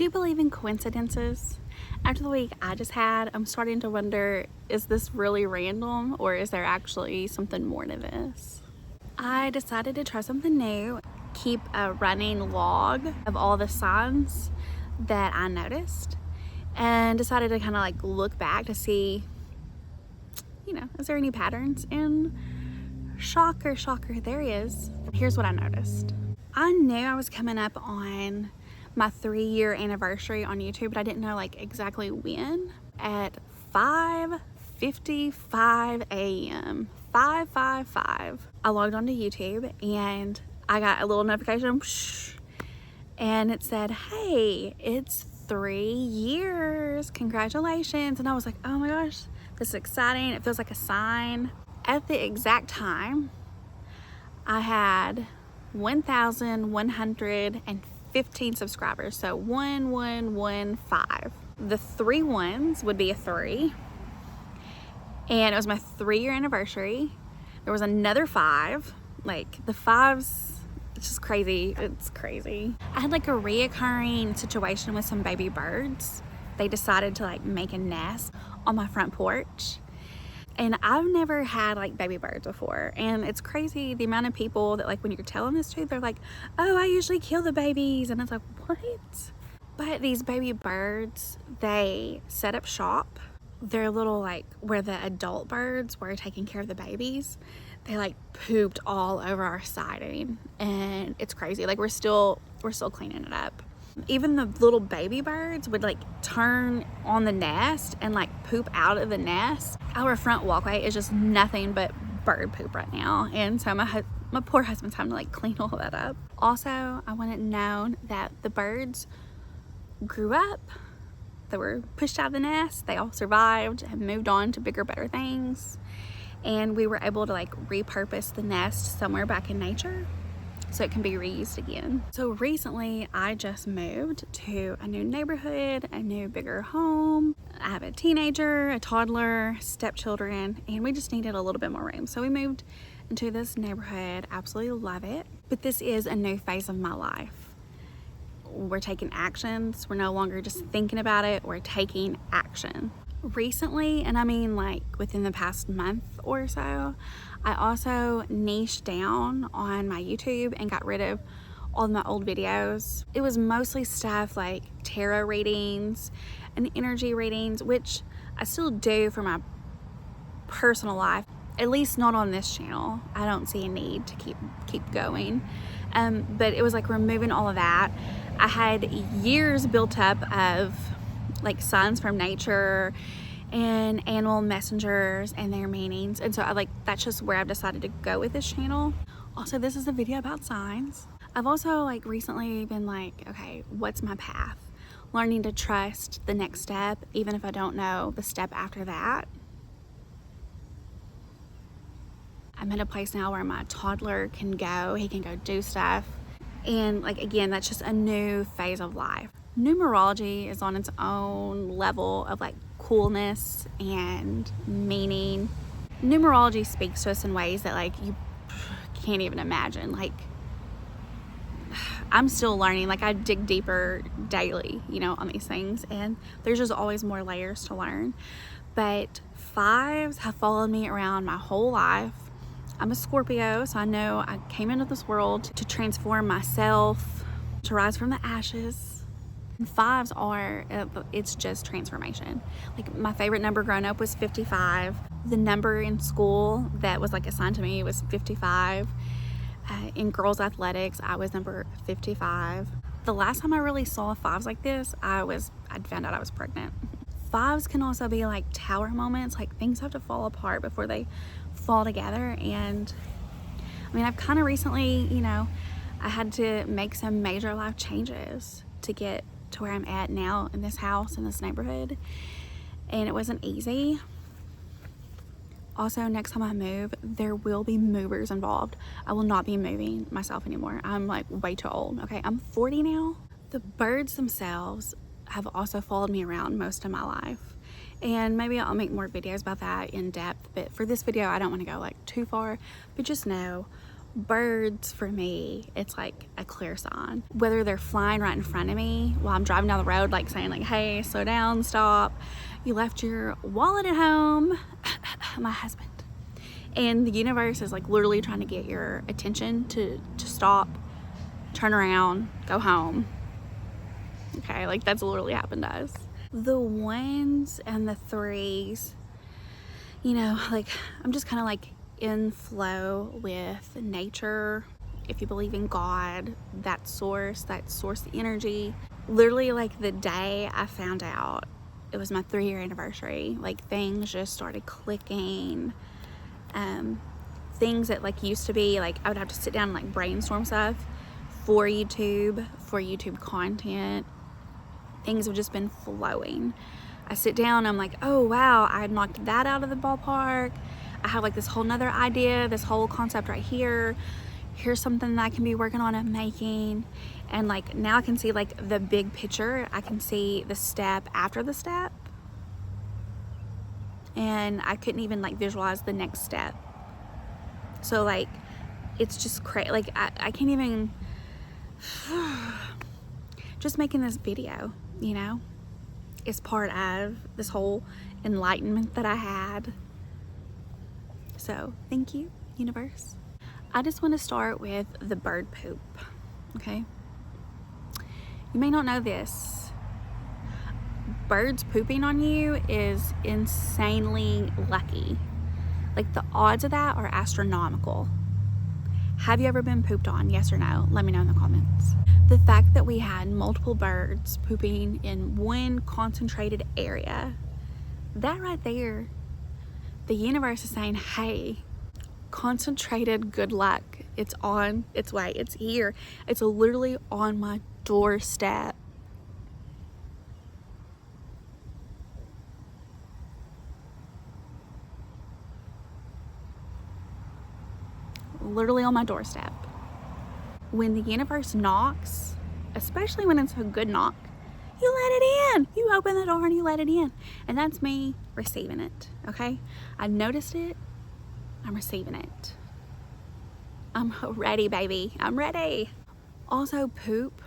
Do you believe in coincidences? After the week I just had, I'm starting to wonder, is this really random or is there actually something more to this? I decided to try something new, keep a running log of all the signs that I noticed, and decided to kind of like look back to see, is there any patterns? And shocker, there is. Here's what I noticed. I knew I was coming up on my 3-year anniversary on YouTube, but I didn't know like exactly when. At 5:55 a.m. 5:55, I logged onto YouTube and I got a little notification, and it said, hey, it's 3 years, congratulations. And I was like, oh my gosh, this is exciting. It feels like a sign. At the exact time, I had 1,115 subscribers, so 1115. The 3 ones would be a 3, and it was my 3-year anniversary. There was another 5, like the 5s, it's just crazy. It's crazy. I had like a reoccurring situation with some baby birds. They decided to like make a nest on my front porch. And I've never had like baby birds before, and it's crazy the amount of people that like when you're telling this to, they're like, oh, I usually kill the babies, and it's like, what? But these baby birds, they set up shop. They're little like where the adult birds were taking care of the babies. They like pooped all over our siding, and it's crazy. Like we're still cleaning it up. Even the little baby birds would like turn on the nest and like poop out of the nest. Our front walkway is just nothing but bird poop right now, and so my poor husband's having to like clean all that up. Also, I wanted known that the birds grew up. They were pushed out of the nest. They all survived and moved on to bigger, better things, and we were able to like repurpose the nest somewhere back in nature so it can be reused again. So recently I just moved to a new neighborhood, a new bigger home. I have a teenager, a toddler, stepchildren, and we just needed a little bit more room. So we moved into this neighborhood, absolutely love it. But this is a new phase of my life. We're taking actions. We're no longer just thinking about it, we're taking action. Recently, and I mean like within the past month or so, I also niched down on my YouTube and got rid of all of my old videos. It was mostly stuff like tarot readings and energy readings, which I still do for my personal life, at least not on this channel. I don't see a need to keep going. But it was like removing all of that. I had years built up of like signs from nature and animal messengers and their meanings, and so that's just where I've decided to go with this channel. Also, this is a video about signs. I've also like recently been like, okay, what's my path? Learning to trust the next step, even if I don't know the step after that. I'm at a place now where my toddler can go, he can go do stuff, and like again, that's just a new phase of life. Numerology is on its own level of like coolness and meaning. Numerology speaks to us in ways that like you can't even imagine. Like I'm still learning, like I dig deeper daily, on these things, and there's just always more layers to learn. But 5s have followed me around my whole life. I'm a Scorpio, so I know I came into this world to transform myself, to rise from the ashes. 5s are, it's just transformation. Like my favorite number growing up was 55. The number in school that was like assigned to me was 55. In girls athletics, I was number 55. The last time I really saw 5s like this, I'd found out I was pregnant. 5s can also be like tower moments, like things have to fall apart before they fall together. And I mean, I've kind of recently, I had to make some major life changes to get to where I'm at now in this house, in this neighborhood, and it wasn't easy. Also, next time I move, there will be movers involved. I will not be moving myself anymore. I'm like way too old. Okay, I'm 40 now. The birds themselves have also followed me around most of my life, and maybe I'll make more videos about that in depth, but for this video I don't want to go like too far. But just know Birds, for me, it's like a clear sign. Whether they're flying right in front of me while I'm driving down the road, like saying like, hey, slow down, stop. You left your wallet at home. My husband. And the universe is like literally trying to get your attention to stop, turn around, go home. Okay, like that's literally happened to us. The ones and the threes, you know, like I'm just kind of like in flow with nature. If you believe in God, that source energy. Literally, like the day I found out it was my 3-year anniversary, like things just started clicking. Things that like used to be like I would have to sit down and like brainstorm stuff for YouTube content. Things have just been flowing. I sit down, I'm like, oh wow, I had knocked that out of the ballpark. I have like this whole nother idea, this whole concept right here. Here's something that I can be working on and making. And like now I can see like the big picture. I can see the step after the step. And I couldn't even like visualize the next step. So like, it's just crazy. Like I can't even, just making this video, you know, is part of this whole enlightenment that I had. So thank you, universe. I just want to start with the bird poop, okay? You may not know this. Birds pooping on you is insanely lucky. Like the odds of that are astronomical. Have you ever been pooped on? Yes or no? Let me know in the comments. The fact that we had multiple birds pooping in one concentrated area, that right there, the universe is saying, hey, concentrated good luck. It's on its way. It's here. It's literally on my doorstep. Literally on my doorstep. When the universe knocks, especially when it's a good knock, you let it in. You open the door and you let it in. And that's me receiving it, okay? I noticed it. I'm receiving it. I'm ready, baby. I'm ready. Also, poop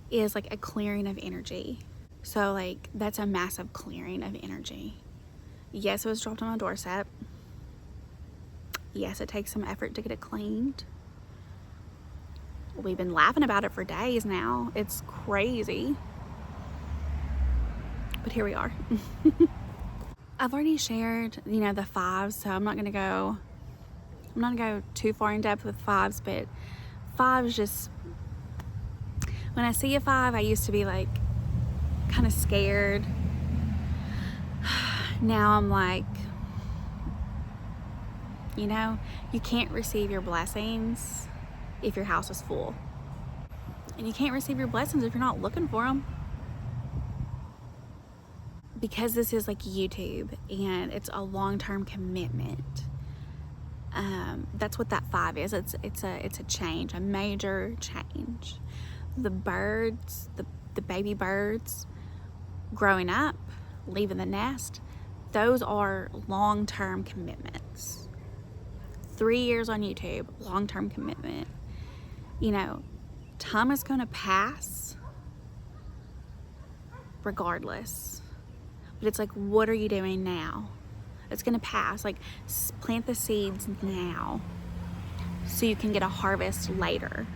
is like a clearing of energy. So like, that's a massive clearing of energy. Yes, it was dropped on my doorstep. Yes, it takes some effort to get it cleaned. We've been laughing about it for days now. It's crazy. But here we are. I've already shared, you know, the fives, so I'm not gonna go too far in depth with fives, but fives just, when I see a five, I used to be like kind of scared. Now I'm like, you know, you can't receive your blessings if your house is full. And you can't receive your blessings if you're not looking for them. Because this is like YouTube and it's a long-term commitment. That's what that 5 is. It's a change, a major change. The birds, the baby birds growing up, leaving the nest, those are long-term commitments. 3 years on YouTube, long-term commitment. You know, time is gonna pass regardless. But it's like, what are you doing now? It's gonna pass. Like, plant the seeds now so you can get a harvest later.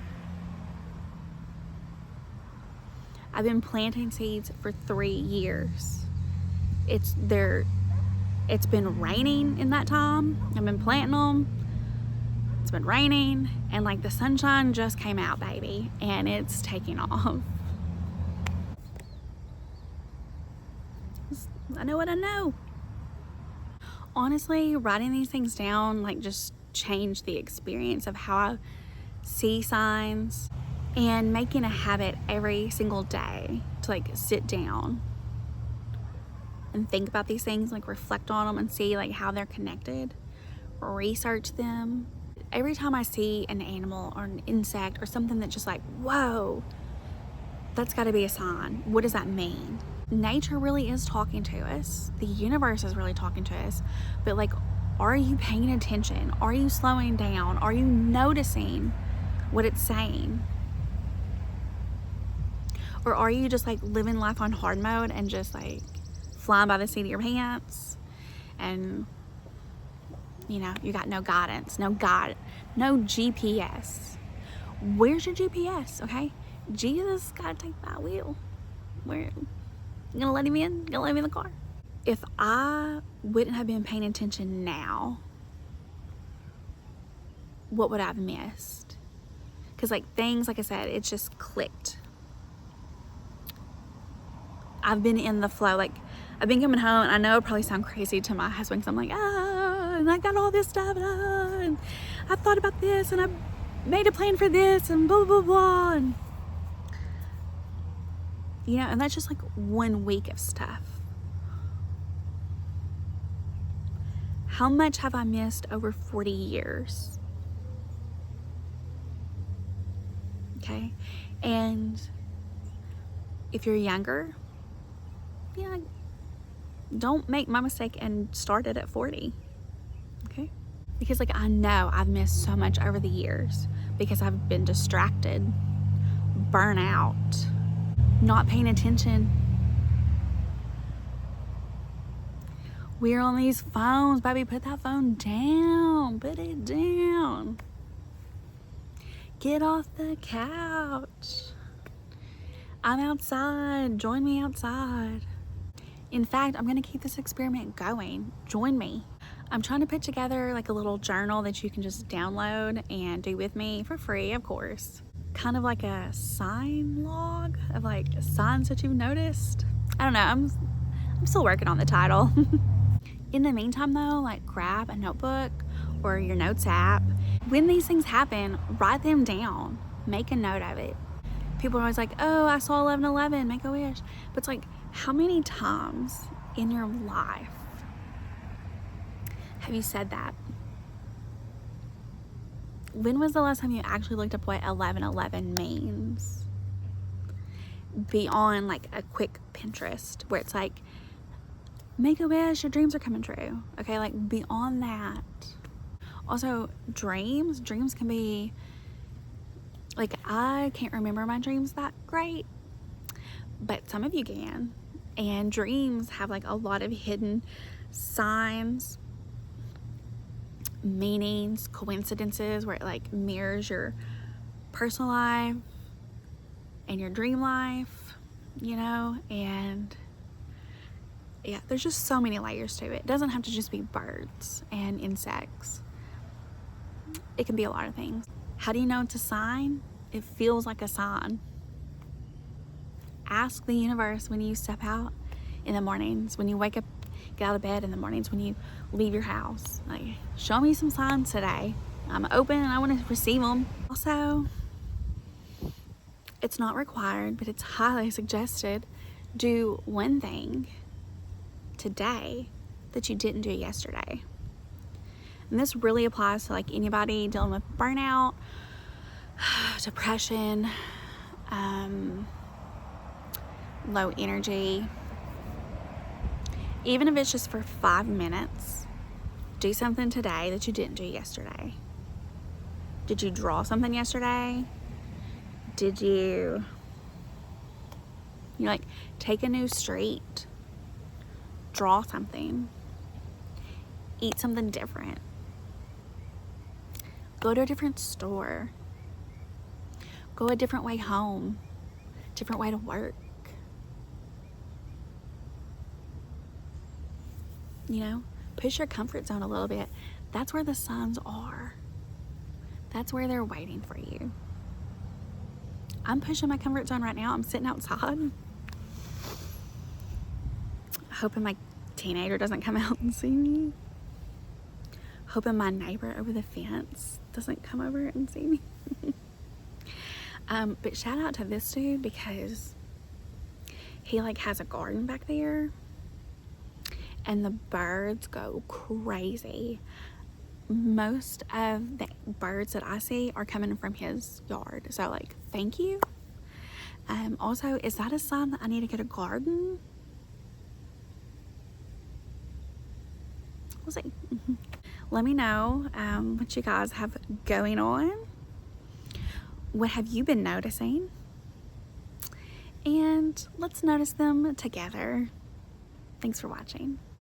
I've been planting seeds for 3 years. It's been raining in that time. I've been planting them. It's been raining, and like the sunshine just came out, baby, and it's taking off. I know what I know. Honestly, writing these things down like just changed the experience of how I see signs, and making a habit every single day to like sit down and think about these things, like reflect on them and see like how they're connected, research them. Every time I see an animal or an insect or something that's just like, whoa, that's got to be a sign. What does that mean? Nature really is talking to us. The universe is really talking to us. But like Are you paying attention? Are you slowing down? Are you noticing what it's saying? Or are you just like living life on hard mode and just like flying by the seat of your pants, and you know, you got no guidance, no GPS. Where's your GPS? Okay, Jesus gotta take that wheel. Where you gonna let him in? You gonna let him in the car? If I wouldn't have been paying attention now, what would I have missed? Because like things, like I said, it's just clicked. I've been in the flow. Like I've been coming home, and I know it probably sound crazy to my husband because I'm like, and I got all this stuff, and I thought about this, and I made a plan for this, and blah, blah, blah, and you know, and that's just like 1 week of stuff. How much have I missed over 40 years? Okay, and if you're younger, yeah, don't make my mistake and start it at 40, okay? Because like I know I've missed so much over the years because I've been distracted, burnout, not paying attention. We're on these phones, baby. Put that phone down. Put it down. Get off the couch. I'm outside. Join me outside. In fact, I'm going to keep this experiment going. Join me. I'm trying to put together like a little journal that you can just download and do with me for free, of course. Kind of like a sign log of like signs that you've noticed. I don't know. I'm still working on the title. In the meantime though, like grab a notebook or your notes app. When these things happen, write them down. Make a note of it. People are always like, oh, I saw 11:11, make a wish. But it's like, how many times in your life have you said that? When was the last time you actually looked up what 11:11 means? Beyond like a quick Pinterest where it's like, make a wish, your dreams are coming true. Okay, like beyond that. Also, dreams can be, like I can't remember my dreams that great, but some of you can. And dreams have like a lot of hidden signs, meanings, coincidences where it like mirrors your personal life and your dream life, you know, and yeah, there's just so many layers to it. It doesn't have to just be birds and insects. It can be a lot of things. How do you know it's a sign? It feels like a sign. Ask the universe when you step out in the mornings, when you wake up, get out of bed in the mornings, when you leave your house. Like, show me some signs today. I'm open and I want to receive them. Also, it's not required, but it's highly suggested. Do one thing today that you didn't do yesterday. And this really applies to like anybody dealing with burnout, depression, low energy. Even if it's just for 5 minutes, do something today that you didn't do yesterday. Did you draw something yesterday? Did you like take a new street, draw something, eat something different, go to a different store, go a different way home, different way to work. You know, push your comfort zone a little bit. That's where the signs are. That's where they're waiting for you. I'm pushing my comfort zone right now. I'm sitting outside, hoping my teenager doesn't come out and see me. Hoping my neighbor over the fence doesn't come over and see me. But shout out to this dude because he like has a garden back there and the birds go crazy. Most of the birds that I see are coming from his yard. So like, thank you. Also, is that a sign that I need to get a garden? We'll see. Let me know what you guys have going on. What have you been noticing? And let's notice them together. Thanks for watching.